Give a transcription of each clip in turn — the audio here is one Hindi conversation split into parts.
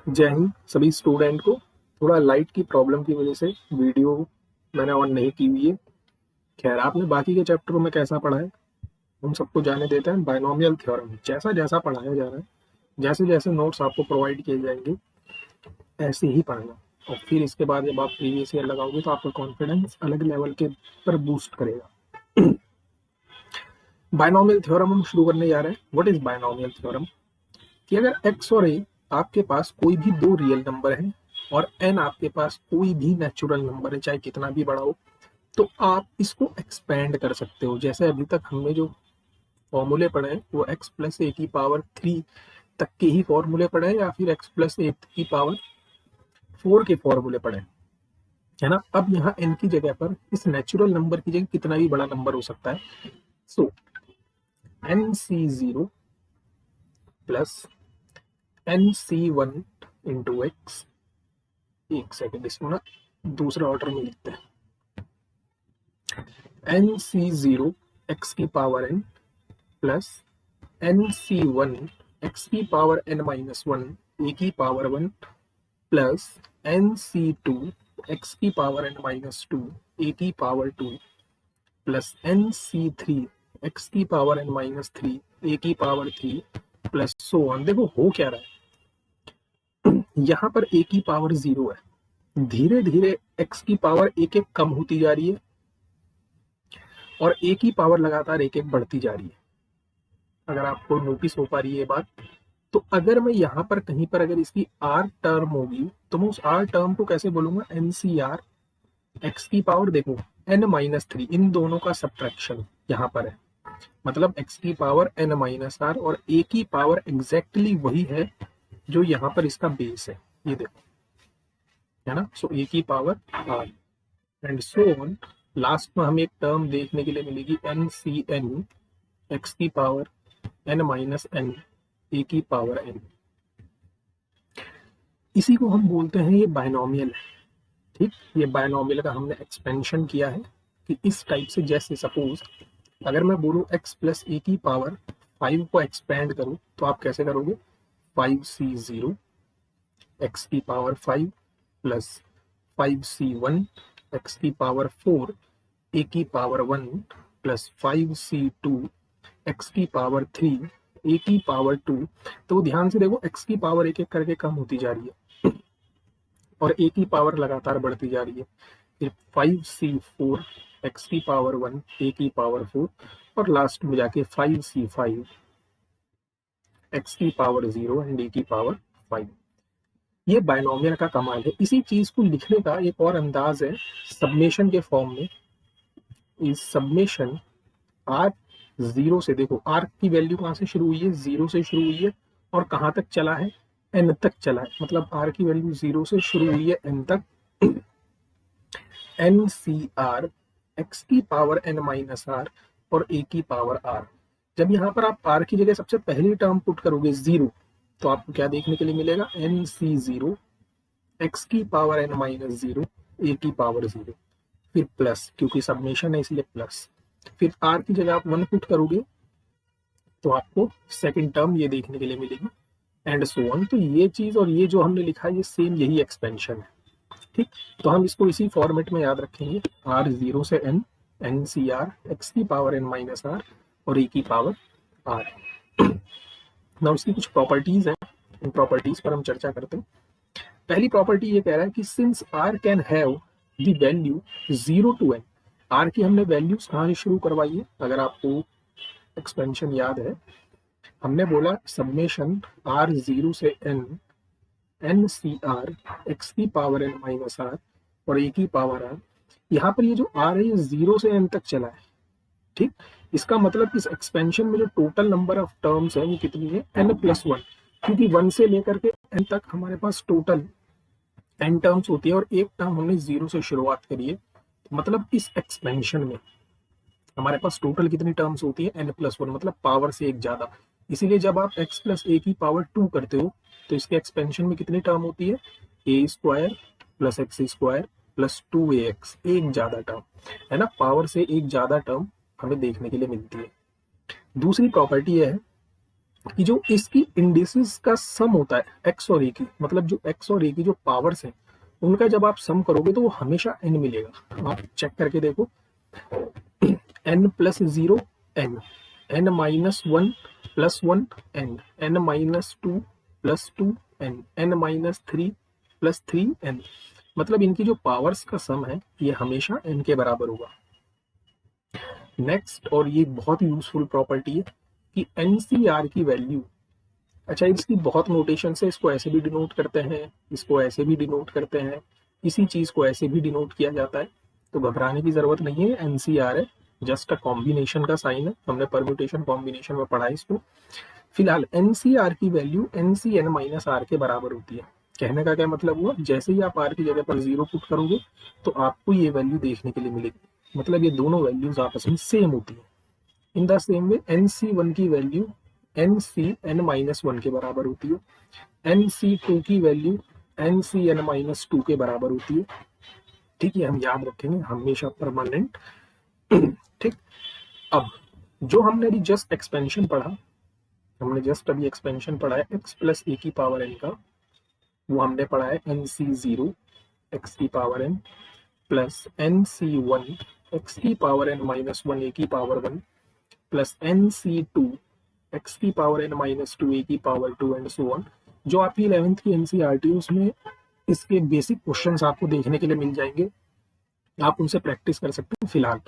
जय हिंद सभी स्टूडेंट को। थोड़ा लाइट की प्रॉब्लम की वजह से वीडियो मैंने ऑन नहीं की हुई है। खैर, आपने बाकी के चैप्टरों में कैसा पढ़ा है हम सबको जाने देते हैं। बायनोमियल थ्योरम जैसा जैसा पढ़ाया जा रहा है, जैसे जैसे नोट्स आपको प्रोवाइड किए जाएंगे ऐसे ही पढ़ना। और फिर इसके बाद जब आप प्रीवियस ईयर लगाओगे तो आपका कॉन्फिडेंस अलग लेवल के पर बूस्ट करेगा। बायनोमियल थ्योरम हम शुरू करने जा रहे हैं। What is binomial theorem? कि अगर एक्स और ए आपके पास कोई भी दो रियल नंबर है और एन आपके पास कोई भी नेचुरल नंबर है, चाहे कितना भी बड़ा हो, तो आप इसको एक्सपेंड कर सकते हो। जैसे अभी तक हमने जो फॉर्मूले पढ़े हैं वो एक्स प्लस ए की पावर 3 तक के ही फॉर्मूले पढ़े हैं, या फिर एक्स प्लस ए की पावर 4 के फॉर्मूले पढ़े हैं, है ना। अब यहाँ एन की जगह पर इस नेचुरल नंबर की जगह कितना भी बड़ा नंबर हो सकता है। So n C zero plus n C one into x. एक सेकेंड, इसको ना दूसरे ऑर्डर में लिखते हैं। एन सी जीरो एक्स की power n plus n C one x की power n minus one a की power one plus n C two x की power n minus two a की power two plus n C three x की power n minus three a की power three plus so on. देखो हो क्या रहा है, यहाँ पर ए की पावर जीरो है, धीरे धीरे एक्स की पावर एक एक कम होती जा रही है और ए की पावर लगातार एक एक बढ़ती जा रही है। अगर आपको नोटिस हो पा रही है ये बात, तो अगर मैं यहाँ पर कहीं पर अगर इसकी आर टर्म होगी तो मैं उस आर टर्म को कैसे बोलूंगा? एन सी आर एक्स की पावर, देखो एन माइनस थ्री, इन दोनों का सब्ट्रैक्शन यहाँ पर है, मतलब एक्स की पावर एन माइनस आर और ए की पावर एग्जैक्टली वही है जो यहाँ पर इसका बेस है, ये देखो, है ना। सो ए की power r and so on. Last में हमें एक टर्म देखने के लिए मिलेगी एन सी एन एक्स की power n minus n a की पावर एन। इसी को हम बोलते हैं ये बायनोमियल है। ठीक, ये बायनोमियल का हमने एक्सपेंशन किया है कि इस टाइप से, जैसे सपोज अगर मैं बोलूँ एक्स प्लस ए की पावर 5 को एक्सपेंड करूँ तो आप कैसे करोगे? 5c0 एक्स की पावर 5 प्लस 5c1 एक्स की पावर 4 ए की पावर 1 प्लस 5c2 एक्स की पावर 3 ए की पावर 2। तो ध्यान से देखो, एक्स की पावर एक एक करके कम होती जा रही है और ए की पावर लगातार बढ़ती जा रही है। फिर 5c4 एक्स की पावर 1 ए की पावर 4 और लास्ट में जाके 5c5 एक्स की पावर 0 एंड ए की पावर 5। ये बायनोमियल का कमाल है। इसी चीज को लिखने का एक और अंदाज है सबमेशन के फॉर्म में। इस सबमेशन आर जीरो से, देखो आर की वैल्यू कहाँ से शुरू हुई है? जीरो से शुरू हुई है और कहाँ तक चला है? एन तक चला है। मतलब आर की वैल्यू जीरो से शुरू हुई है एन तक। एन सी आर एक्स की पावर एन माइनस आर और ए की पावर आर। जब यहाँ पर आप आर की जगह सबसे पहली टर्म पुट करोगे जीरो, तो आपको क्या देखने के लिए मिलेगा? एन सी जीरो एक्स की पावर एन माइनस जीरो ए की पावर जीरो, फिर प्लस, क्योंकि सबमेशन है इसलिए प्लस। फिर आर की जगह आप वन पुट करोगे तो आपको सेकंड टर्म ये देखने के लिए मिलेगी एंड सो ऑन। तो ये चीज और ये जो हमने लिखा है ये सेम यही एक्सपेंशन है। ठीक, तो हम इसको इसी फॉर्मेट में याद रखेंगे, आर जीरो से n, n C r x की पावर एन माइनस आर और ए की पावर आर। ना उसकी कुछ प्रॉपर्टीज हैं, इन प्रॉपर्टीज पर हम चर्चा करते हैं। पहली प्रॉपर्टी ये कह रहा है कि since r can have the value 0 to n. R की हमने वैल्यूज कहाँ से शुरू करवाई है? अगर आपको एक्सपेंशन याद है, हमने बोला सबमेशन आर जीरो से n n C r x की पावर एन माइनस आर और ए की पावर आर। यहाँ पर ये जो आर है ये जीरो से एन तक चला है। ठीक, इसका मतलब इस एक्सपेंशन में जो टोटल नंबर ऑफ टर्म्स है वो कितनी है? एन प्लस वन, क्योंकि वन से लेकर के एन तक हमारे पास टोटल एन टर्म्स होती है और एक टर्म हमने जीरो से शुरुआत करी है। मतलब इस एक्सपेंशन में हमारे पास टोटल कितनी टर्म्स होती है? एन प्लस वन, मतलब पावर से एक ज्यादा। इसीलिए जब आप एक्स प्लस ए की पावर 2 करते हो तो इसके एक्सपेंशन में कितनी टर्म होती है? A square plus x square plus 2ax, एक ज्यादा टर्म, है ना। पावर से एक ज्यादा टर्म हमें देखने के लिए मिलती है। दूसरी प्रॉपर्टी है कि जो इसकी इंडिसेस का सम होता है एक्स और ए की, मतलब जो एक्स और ए की जो पावर्स हैं उनका जब आप सम करोगे तो वो हमेशा एन मिलेगा। आप चेक करके देखो, n plus zero n, n minus one plus one n, n minus two plus two n, n minus three plus three n, मतलब इनकी जो पावर्स का सम है ये हमेशा एन के बराबर होगा। नेक्स्ट, और ये बहुत यूजफुल प्रॉपर्टी है कि एनसीआर की वैल्यू, अच्छा इसकी बहुत नोटेशन है, इसको ऐसे भी डिनोट करते हैं, इसको ऐसे भी डिनोट करते हैं, इसी चीज को ऐसे भी डिनोट किया जाता है, तो घबराने की जरूरत नहीं है। एनसीआर है, जस्ट अ कॉम्बिनेशन का साइन है, हमने परम्यूटेशन कॉम्बिनेशन में पढ़ा है इसको। फिलहाल एनसीआर की वैल्यू एनसीएन माइनस आर के बराबर होती है। कहने का क्या मतलब हुआ, जैसे ही आप आर की जगह पर जीरो पुट करोगे तो आपको ये वैल्यू देखने के लिए मिलेगी, मतलब ये दोनों वैल्यूज आपस में सेम होती है। In the same way n C one की value n C n minus one के बराबर होती है, एन सी टू की value n C n minus two के बराबर होती है। ठीक है, हम याद रखेंगे हमेशा परमानेंट। ठीक, अब जो हमने अभी जस्ट एक्सपेंशन पढ़ा, हमने जस्ट अभी एक्सपेंशन पढ़ा है एक्स प्लस ए की पावर एन का, वो हमने पढ़ा है एन सी जीरो एक्स की power n plus n C one x की power n minus one a की power one plus n C two x की power n minus two a की power two and so on. जो आपकी 11th की एनसीईआरटी उसमें इसके बेसिक क्वेश्चंस आपको देखने के लिए मिल जाएंगे, आप उनसे प्रैक्टिस कर सकते हैं। फिलहाल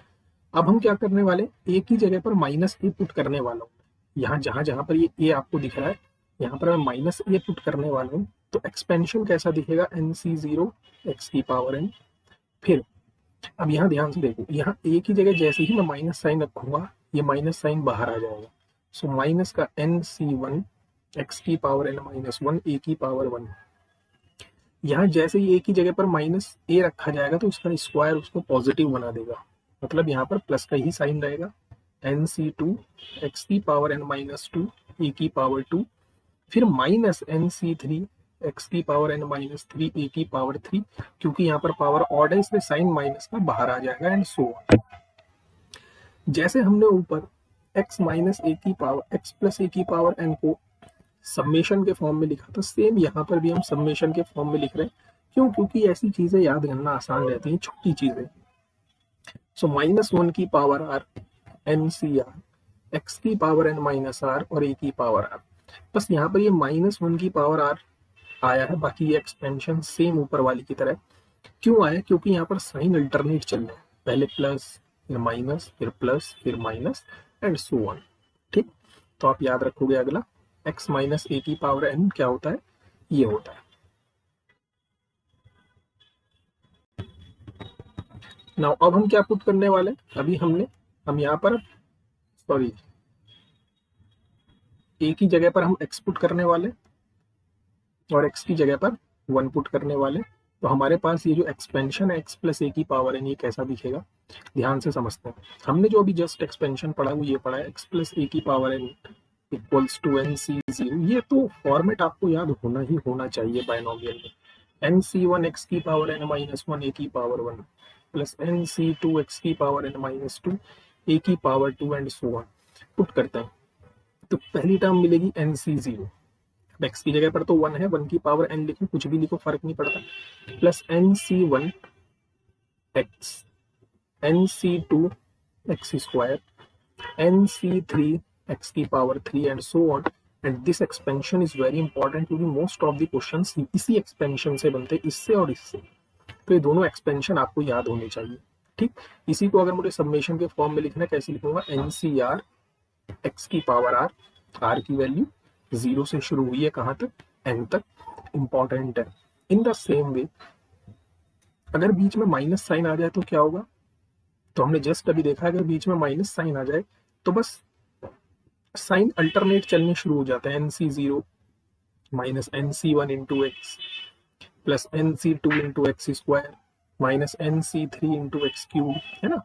अब हम क्या करने वाले, ए की जगह पर माइनस ए पुट करने वाला हूँ। यहाँ जहां जहां पर ये ए आपको दिख रहा है यहाँ पर मैं माइनस ए पुट करने वाला हूँ, तो एक्सपेंशन कैसा दिखेगा, एन सी जीरो एक्स की पावर एन। फिर अब यहाँ ध्यान से देखो, यहाँ ए की जगह जैसे ही मैं माइनस साइन रखूंगा ये माइनस साइन बाहर आ जाएगा, सो माइनस का एन सी वन एक्स की power n minus one a की पावर वन। यहाँ जैसे ही ए की जगह पर माइनस ए रखा जाएगा तो इसका स्क्वायर उसको पॉजिटिव बना देगा, मतलब यहाँ पर प्लस का ही साइन रहेगा, एन सी टू एक्स की power n minus two a की पावर टू, फिर minus n C three x की power n minus three a की पावर थ्री, क्योंकि यहाँ पर पावर ऑड है इसलिए साइन माइनस का बाहर आ जाएगा, एंड सो ऑन। जैसे हमने ऊपर x माइनस ए की पावर x प्लस ए की पावर n को समेशन के फॉर्म में लिखा था, सेम यहाँ पर भी हम समेशन के फॉर्म में लिख रहे हैं। क्यों, क्योंकि ऐसी चीजें याद करना आसान रहती हैं, छोटी चीजें। सो माइनस वन की power r n C r x की पावर n माइनस r और a की पावर r, बस यहाँ पर ये माइनस वन की पावर r आया है, बाकी ये एक्सपेंशन सेम ऊपर वाली की तरह। क्यों आया, क्योंकि यहाँ पर साइन अल्टरनेट चल रहा है, पहले प्लस फिर माइनस फिर प्लस फिर माइनस एंड सो ऑन। ठीक, तो आप याद रखोगे अगला x माइनस ए की पावर n क्या होता है, ये होता है। नाउ अब हम क्या पुट करने वाले हैं, अभी हम यहाँ पर सॉरी a की जगह पर हम x पुट करने वाले और x की जगह पर 1 पुट करने वाले। तो हमारे पास ये जो एक्सपेंशन है x प्लस ए की पावर n, ये कैसा दिखेगा, ध्यान से समझते हैं। हमने जो अभी जस्ट एक्सपेंशन पढ़ा वो ये पढ़ा है x प्लस ए की power n equals to n C zero. ये तो फॉर्मेट आपको याद होना ही होना चाहिए बायनोमियल में, एन सी वन एक्स की power n minus one a की power one plus n C two x की power n minus two a की power two and so on. Put करते हैं तो पहली टर्म मिलेगी एन सी जीरो, एक्स की जगह पर तो वन है, वन की पावर एन लिखो, कुछ भी लिखो फर्क नहीं पड़ता, plus n C one x n C two x square n C three x की power three and so on. And this expansion is very important क्योंकि मोस्ट ऑफ द क्वेश्चंस इसी एक्सपेंशन से बनते हैं, इससे और इससे, तो ये दोनों एक्सपेंशन आपको याद होने चाहिए। ठीक, इसी को अगर मुझे सबमेशन के फॉर्म में लिखना है कैसे लिखूंगा, एन सी आर एक्स की पावर आर, आर की वैल्यू जीरो से शुरू हुई है कहां तक, एन तक, इंपॉर्टेंट है। इन द सेम वे अगर बीच में माइनस साइन आ जाए तो क्या होगा, तो हमने जस्ट अभी देखा अगर बीच में माइनस साइन आ जाए तो बस साइन अल्टरनेट चलने शुरू हो जाता है, n C zero minus n C one into x plus n C two into x square minus n C three into x cube, है ना।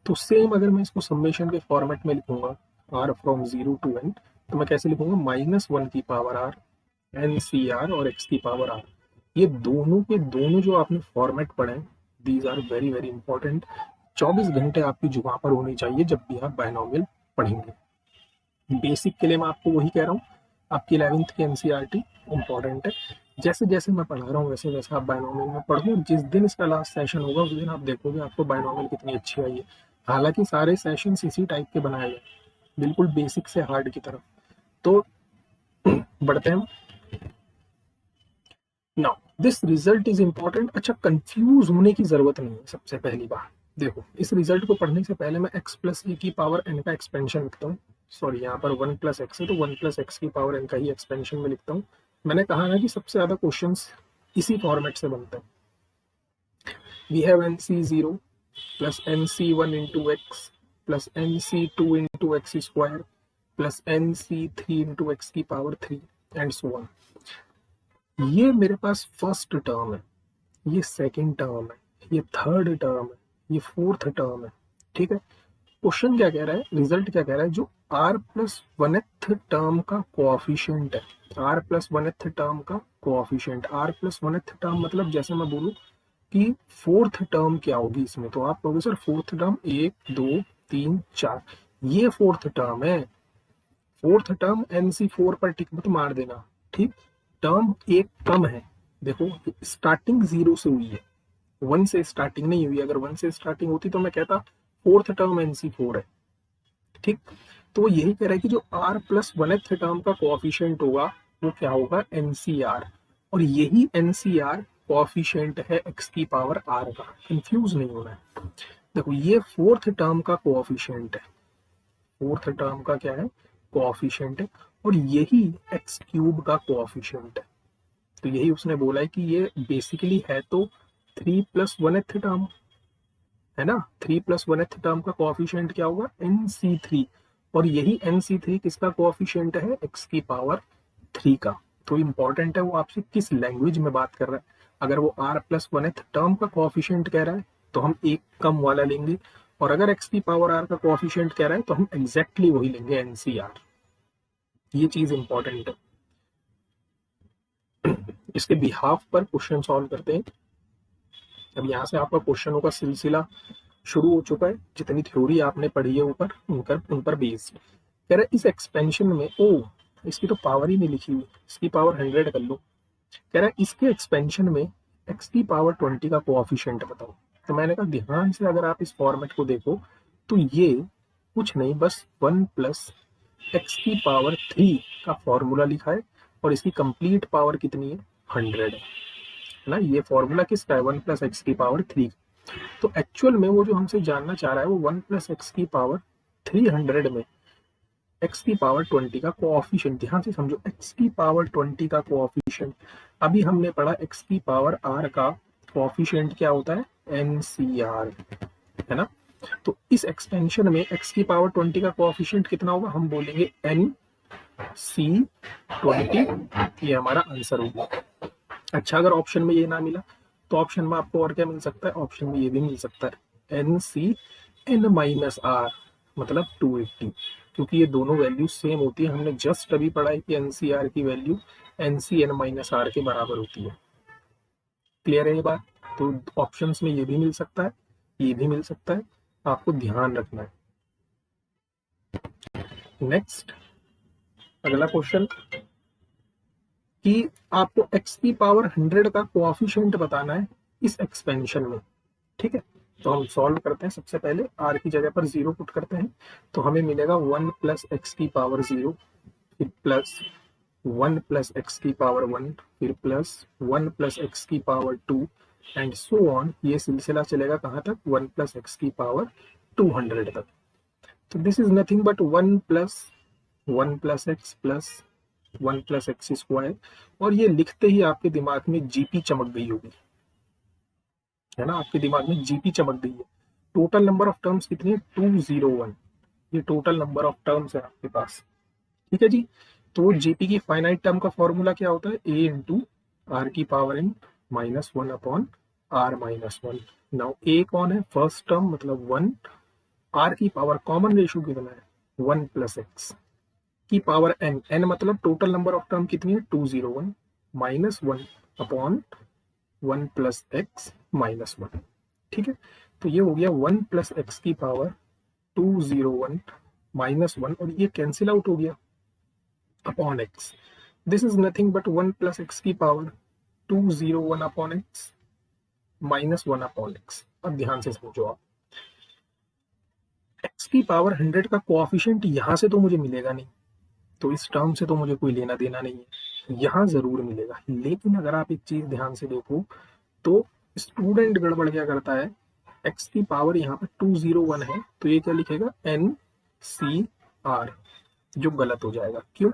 तो सेम अगर मैं इसको समेशन के फॉर्मेट में लिखूंगा r from zero to n, तो मैं कैसे लिखूंगा, माइनस वन की power r n C r और एक्स की पावर आर। ये दोनों के दोनों जो आपने फॉर्मेट पढ़े हैं, these are very very important. 24 घंटे आपकी जुबान पर होनी चाहिए जब भी आप बायनोमियल पढ़ेंगे। बेसिक के लिए मैं आपको वही कह रहा हूँ, आपकी 11th की एनसीईआरटी इंपॉर्टेंट है। जैसे जैसे मैं पढ़ा रहा हूँ वैसे वैसे आप बायनोमियल में पढ़ो, जिस दिन इसका लास्ट सेशन होगा उस दिन आप देखोगे आपको बायनोमियल कितनी अच्छी आई है। हालांकि सारे सेशन इसी टाइप के बनाए गए, बिल्कुल बेसिक से हार्ड की तरफ। तो बढ़ते हैं now, this result is important. अच्छा, कंफ्यूज होने की जरूरत नहीं है। सबसे पहली बात देखो, इस रिजल्ट को पढ़ने से पहले मैं x प्लस ए की पावर n का एक्सपेंशन लिखता हूँ। सॉरी, यहाँ पर 1 प्लस एक्स है तो 1 प्लस एक्स की पावर n का ही एक्सपेंशन में लिखता हूँ। मैंने कहा ना कि सबसे ज्यादा क्वेश्चंस इसी फॉर्मेट से बनते हैं। We have nc0 plus nc1 into x plus nc2 into x square plus nc3 into x की पावर 3 एंड सो ऑन। ये मेरे पास फर्स्ट टर्म है, ये सेकंड टर्म है, ये थर्ड टर्म है, ये फोर्थ टर्म है। ठीक है, क्वेश्चन क्या कह रहा है, रिजल्ट क्या कह रहा है, जो r प्लस वनथ टर्म का कोऑफिशिएंट है, r प्लस वनथ टर्म का कोऑफिशिएंट, r प्लस वनथ टर्म मतलब जैसे मैं बोलूं कि फोर्थ टर्म क्या होगी इसमें, तो आप कहोगे सर फोर्थ टर्म 1 2 3 4, ये फोर्थ टर्म है। फोर्थ टर्म NC4 पर टिक मत मार देना, ठीक। टर्म एक कम है, देखो स्टार्टिंग 0 से हुई है, 1 से स्टार्टिंग नहीं हुई। अगर 1 से स्टार्टिंग होती तो मैं कहता फोर्थ टर्म NC4 है, ठीक। तो वो यही कह रहा है कि जो r प्लस वनथ टर्म का कोऑफिशिएंट होगा वो क्या होगा, NCR, और यही NCR कोऑफिशिएंट है x की पावर r का। कंफ्यूज नहीं होना है। देखो ये फोर्थ टर्म का कोऑफिशिएंट है, फोर्थ टर्म का क्या है, कोऑफिशिएंट है, और यही एक्स क्यूब का कोऑफिशिएंट है। तो यही उसने बोला है कि ये बेसिकली है तो 3 प्लस वनथ टर्म है ना, 3 प्लस वनथ टर्म का कोऑफिशिएंट क्या होगा, NC3, और यही NC3 किसका कोऑफिशिएंट है, x की पावर 3 का। तो इंपॉर्टेंट है वो आपसे किस लैंग्वेज में बात कर रहा है। अगर वो r प्लस वनथ टर्म का कोऑफिशिएंट कह रहा है तो हम एक कम वाला लेंगे, और अगर x की पावर r का कोऑफिशिएंट कह रहा है तो हम एग्जैक्टली वही लेंगे, NCR। ये चीज इंपॉर्टेंट है। इसके बिहाफ पर क्वेश्चन सॉल्व करते हैं। अब यहाँ से आपका क्वेश्चनों का सिलसिला शुरू हो चुका है, जितनी थ्योरी आपने पढ़ी है ऊपर उन पर बेस्ड। कह रहा है इस एक्सपेंशन में, ओ इसकी तो पावर ही नहीं लिखी हुई, इसकी पावर 100 कर लो। कह रहा है इसके एक्सपेंशन में x की पावर 20 का कोऑफिशिएंट बताओ। तो मैंने कहा ध्यान से अगर आप इस फॉर्मेट को देखो तो ये कुछ नहीं, बस 1 प्लस एक्स की पावर 3 का फॉर्मूला लिखा है, और इसकी कंप्लीट पावर कितनी है, 100 है ना। ये फॉर्मूला किसका है, 1 प्लस एक्स की पावर 3। तो एक्चुअल में वो जो हमसे जानना चाह रहा है वो 1 प्लस एक्स की पावर 300 में x की पावर 20 का कोऑफिशिएंट, ध्यान से समझो, x की पावर 20 का कोऑफिशिएंट। अभी हमने पढ़ा x की पावर r का कोऑफिशिएंट क्या होता है, NCR, है ना। तो इस एक्सपेंशन में x की पावर 20 का कोऑफिशिएंट कितना होगा, हम बोलेंगे NC20। ये हमारा आंसर होगा। अच्छा, अगर ऑप्शन में ये ना मिला तो ऑप्शन में आपको और क्या मिल सकता है, ऑप्शन में ये भी मिल सकता है NCN-R, मतलब 280, क्योंकि ये दोनों वैल्यू सेम होती है। हमने जस्ट अभी पढ़ा है कि NCR की वैल्यू NCN-R के बराबर होती है। क्लियर है ये बात। तो ऑप्शंस में ये भी मिल सकता है, ये भी मिल सकता है, आपको ध्यान रखना है। नेक्स्ट अगला क्वेश्चन कि आपको x की पावर 100 का कोऑफिशिएंट बताना है इस एक्सपेंशन में, ठीक है। तो हम सॉल्व करते हैं। सबसे पहले r की जगह पर 0 पुट करते हैं, तो हमें मिलेगा 1 प्लस एक्स की पावर 0, फिर प्लस 1 प्लस एक्स की पावर 1, फिर प्लस 1 प्लस एक्स की पावर 2 एंड सो ऑन। ये सिलसिला चलेगा कहाँ तक, 1 प्लस एक्स की पावर 200 तक। तो this is nothing but 1 plus x plus 1 plus x square, और ये लिखते ही आपके दिमाग में जीपी चमक गई होगी, है ना, आपके दिमाग में जीपी चमक गई है। टोटल नंबर ऑफ टर्म्स कितनी है, 201। ये टोटल नंबर ऑफ टर्म्स है आपके पास, ठीक है जी। तो जीपी की फाइनाइट टर्म का फॉर्मूला क्या होता है, a इंटू आर की power n minus 1 upon r minus 1। Now a कौन है, फर्स्ट टर्म मतलब 1, r की पावर कॉमन रेशियो कितना है 1 प्लस एक्स की पावर n, n मतलब टोटल नंबर ऑफ टर्म कितनी है 201 minus 1 upon 1 plus x minus 1, ठीक है। तो ये हो गया 1 प्लस एक्स की पावर 201 माइनस 1, और ये कैंसिल आउट हो गया, upon x, this is nothing but 1 plus x की power 201 upon x minus 1 upon x. अब ध्यान से समझो आप, एक्स की पावर 100 का कोएफिशिएंट यहां से तो मुझे मिलेगा नहीं, तो इस टर्म से तो मुझे कोई लेना देना नहीं है, यहाँ जरूर मिलेगा। लेकिन अगर आप एक चीज ध्यान से देखो तो स्टूडेंट गड़बड़ क्या करता है, एक्स की पावर यहाँ पर 201 है तो ये क्या लिखेगा एन सी आर, जो गलत हो जाएगा। क्यों?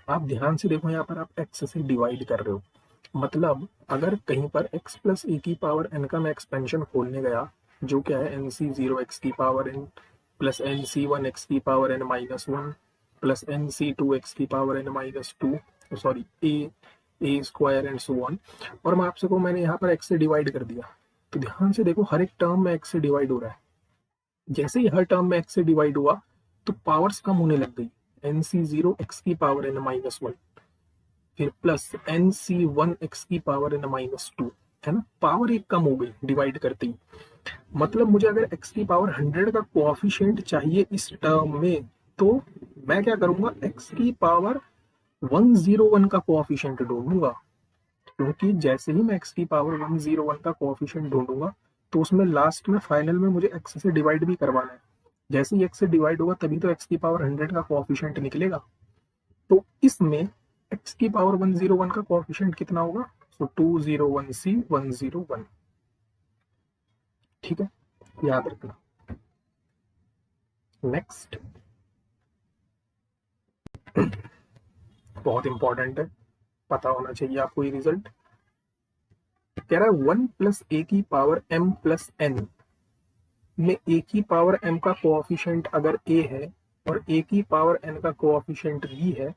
आप ध्यान से देखो, यहाँ पर आप एक्स से डिवाइड कर रहे हो, मतलब अगर कहीं पर x प्लस ए की पावर n का मैं एक्सपेंशन खोलने गया, जो क्या है एन सी जीरो एक्स की power n plus n C one x की power n minus one plus n C two x की power n minus two, sorry a square and so on, और मैं आपसे को मैंने यहाँ पर x से डिवाइड कर दिया, तो ध्यान से देखो हर एक टर्म में x से डिवाइड हो रहा है। जैसे ही हर टर्म में x से डिवाइड हुआ तो पावर्स कम होने लग गई, एन सी जीरो एक्स की पावर n माइनस वन, फिर plus n C one x की पावर n माइनस टू, है ना, पावर एक कम हो गई डिवाइड करते ही। मतलब मुझे अगर x की पावर 100 का कोएफिशिएंट चाहिए इस टर्म में, तो मैं क्या करूंगा, x की पावर 101 का कोएफिशिएंट ढूंढूंगा, क्योंकि जैसे ही मैं x की पावर 101 का कोएफिशिएंट ढूंढूंगा तो उसमें लास्ट में फाइनल में मुझे x से डिवाइड भी करवाना है। जैसे ही x से डिवाइड होगा तभी तो x की पावर 100 का कोएफिशिएंट निकलेगा। तो इसमें x की पावर 101 का कोएफिशिएंट कितना होगा, तो 201c101। ठीक है, याद रखना। नेक्स्ट बहुत इंपॉर्टेंट है, पता होना चाहिए आपको ये रिजल्ट। कह रहा है 1 प्लस ए की पावर m प्लस n में a की पावर m का कोएफिशिएंट अगर a है और a की पावर n का कोएफिशिएंट b है,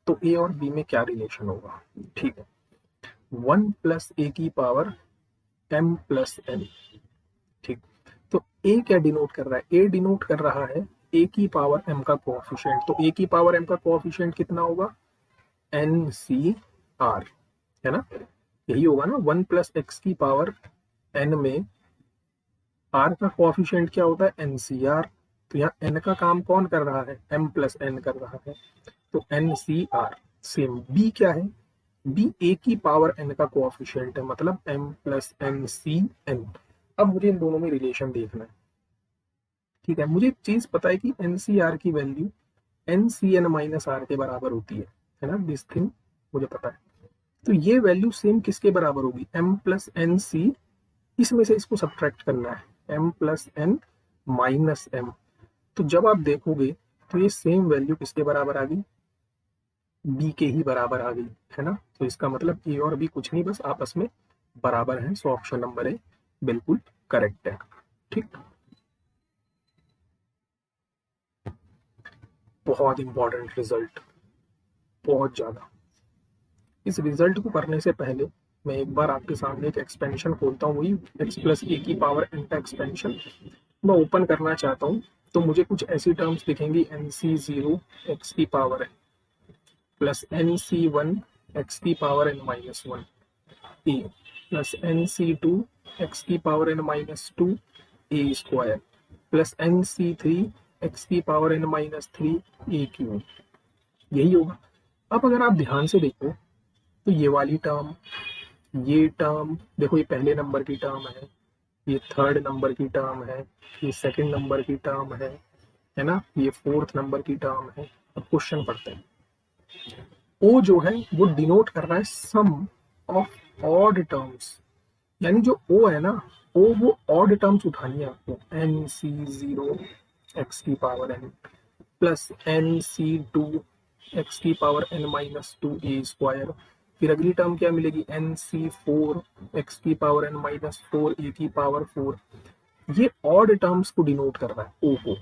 तो a और b में क्या रिलेशन होगा। ठीक है, 1 प्लस ए की पावर m प्लस n, ठीक, तो a क्या डिनोट कर रहा है, a डिनोट कर रहा है a की पावर m का कोएफिशिएंट, तो a की पावर m का कोएफिशिएंट कितना होगा, एन सी आर, है ना, यही होगा ना, 1 प्लस एक्स की पावर n में r का कोएफिशिएंट क्या होता है, एन सी आर, तो यहाँ n का काम कौन कर रहा है, m प्लस n कर रहा है, तो n C r. Same b क्या है, b a की पावर n का कोएफिशिएंट है, मतलब m plus n C n. अब मुझे इन दोनों में रिलेशन देखना है। ठीक है, मुझे एक चीज पता है कि एन सी आर की value n C n minus r के बराबर होती है ना, दिस थिंग मुझे पता है। तो ये वैल्यू सेम किसके बराबर होगी, m प्लस एन सी, इसमें से इसको सब्ट्रैक्ट करना है, m plus n minus m. तो जब आप देखोगे तो ये सेम वैल्यू किसके बराबर आ गई, b के ही बराबर आ गई, है ना। तो इसका मतलब a और b कुछ नहीं, बस आपस में बराबर है। सो ऑप्शन नंबर ए बिल्कुल करेक्ट है। ठीक, बहुत इंपॉर्टेंट रिजल्ट, बहुत ज्यादा। इस रिजल्ट को करने से पहले मैं एक बार आपके सामने एक एक्सपेंशन खोलता हूँ, वही x प्लस ए की पावर n का एक्सपेंशन मैं ओपन करना चाहता हूँ। तो मुझे कुछ ऐसी टर्म्स दिखेंगी, एन सी जीरो एक्स की power n plus n C one x की power n minus one a plus n C two x की power n minus two a square plus n C three x की power n minus three a cube, यही होगा। अब अगर आप ध्यान से देखो तो ये वाली टर्म, ये टर्म देखो, ये पहले नंबर की टर्म है, ये थर्ड नंबर की टर्म है, ये सेकंड नंबर की टर्म है ना, ये फोर्थ नंबर की टर्म है। अब क्वेश्चन पढ़ते हैं। ओ जो है वो डिनोट कर रहा है सम ऑफ ऑड टर्म्स, यानी जो ओ है ना, ओ वो ऑड टर्म्स उठानी है आपको, एन सी जीरो एक्स की power n plus n C two x की power n minus two a square, फिर अगली टर्म क्या मिलेगी, एन सी फोर एक्स की power n minus four a की पावर फोर। ये ऑड टर्म्स को डिनोट कर रहा है ओ को,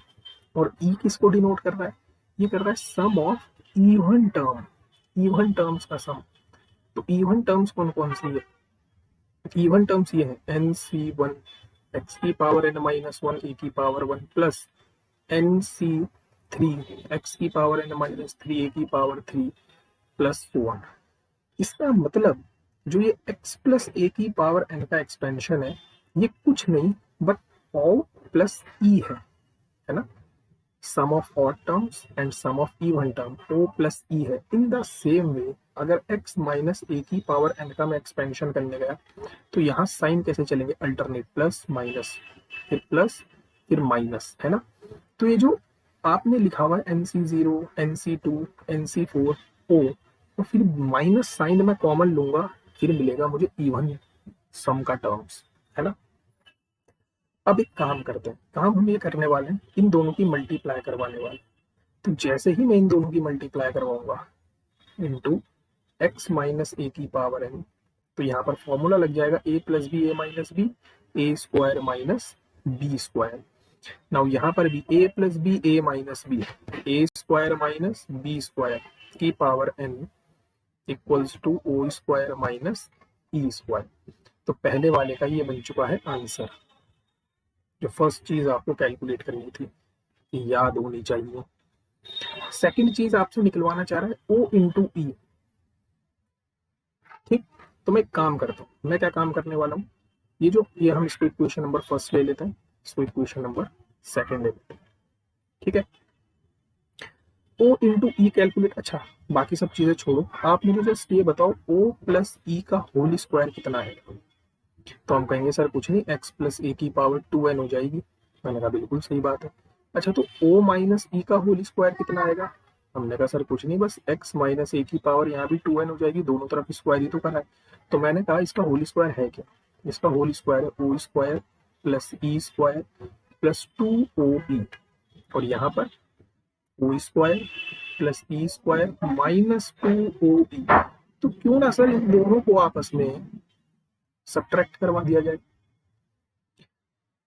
और ई किसको डिनोट कर रहा है, ये कर रहा है sum of even term, even terms का सम। तो इवन टर्म्स कौन कौन सी है, इवन टर्म्स ये है एन सी वन एक्स की power n minus one a की power one plus n C three x की power n minus three a की पावर थ्री प्लस वन। इसका मतलब जो ये x प्लस ए की पावर n का एक्सपेंशन है, ये कुछ नहीं बट ओ प्लस ई है ना। Sum of odd terms and sum of even term O plus E है। इन द सेम वे अगर x माइनस ए की पावर n का मैं एक्सपेंशन करने गया तो यहाँ साइन कैसे चलेंगे, अल्टरनेट, प्लस फिर माइनस, है ना। तो ये जो आपने लिखा हुआ है NC0 NC2 NC4 O, तो फिर माइनस साइन मैं कॉमन लूंगा, फिर मिलेगा मुझे इवन सम का टर्म्स, है ना। अब एक काम करते हैं, काम हम ये करने वाले हैं, इन दोनों की मल्टीप्लाई करवाने वाले। तो जैसे ही मैं इन दोनों की मल्टीप्लाई करवाऊंगा इंटू एक्स माइनस ए की पावर एन, तो यहाँ पर फॉर्मूला लग जाएगा a plus b a minus b, a square minus b square. Now यहाँ पर भी a plus b a minus b, a square minus b square की power n equals to O square minus E square. तो पहले वाले का ये बन चुका है आंसर। जो फर्स्ट चीज आपको कैलकुलेट करनी थी, याद होनी चाहिए। सेकंड चीज आपसे निकलवाना चाह रहा है ओ इंटू ई, ठीक। तो मैं एक काम करता हूँ, मैं क्या काम करने वाला हूँ, ये हम इसको इक्वेशन नंबर फर्स्ट ले लेते हैं, इसको इक्वेशन नंबर सेकंड ले लेते हैं, ठीक है। ओ इंटू ई कैलकुलेट, अच्छा बाकी सब चीजें छोड़ो, आप मुझे जस्ट ये बताओ ओ प्लस ई का होल स्क्वायर कितना है। तो हम कहेंगे सर कुछ नहीं, एक्स प्लस ए की पावर 2n हो जाएगी। मैंने कहा बिल्कुल सही बात है। अच्छा तो o माइनस ई का होल स्क्वायर कितना आएगा, हमने कहा सर कुछ नहीं, बस x माइनस ए की पावर यहाँ भी 2n हो जाएगी, दोनों तरफ स्क्वायर ही तो करा है। तो मैंने कहा इसका होल स्क्वायर है क्या, इसका होल स्क्वायर है O square plus E square plus 2OE, और यहाँ पर O square plus E square minus 2OE। तो क्यों ना सर इन दोनों को आपस में सब्ट्रैक्ट करवा दिया जाए,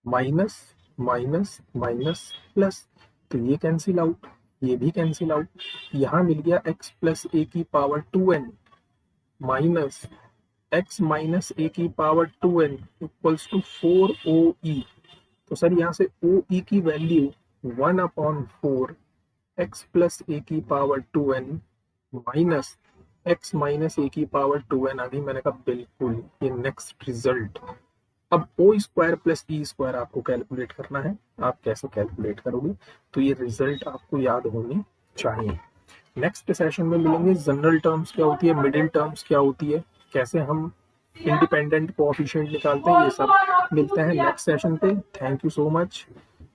माइनस माइनस माइनस प्लस, तो ये कैंसिल आउट, ये भी कैंसिल आउट। यहां मिल गया x प्लस ए की power 2n minus x minus a की power 2n equals to 4OE। तो सर यहाँ से OE की वैल्यू 1/4 x प्लस ए की power 2n minus x minus a की पावर 2n आ गई। मैंने कहा बिल्कुल ये नेक्स्ट रिजल्ट। अब O square plus E square आपको कैलकुलेट करना है, आप कैसे कैलकुलेट करोगे, तो ये रिजल्ट आपको याद होने चाहिए। नेक्स्ट सेशन में मिलेंगे, जनरल टर्म्स क्या होती है, मिडिल टर्म्स क्या होती है, कैसे हम इंडिपेंडेंट कोएफिशिएंट निकालते हैं, ये सब मिलते हैं नेक्स्ट सेशन पे। Thank you so much.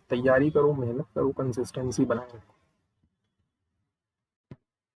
तैयारी करो, मेहनत करो, कंसिस्टेंसी बनाए रखो।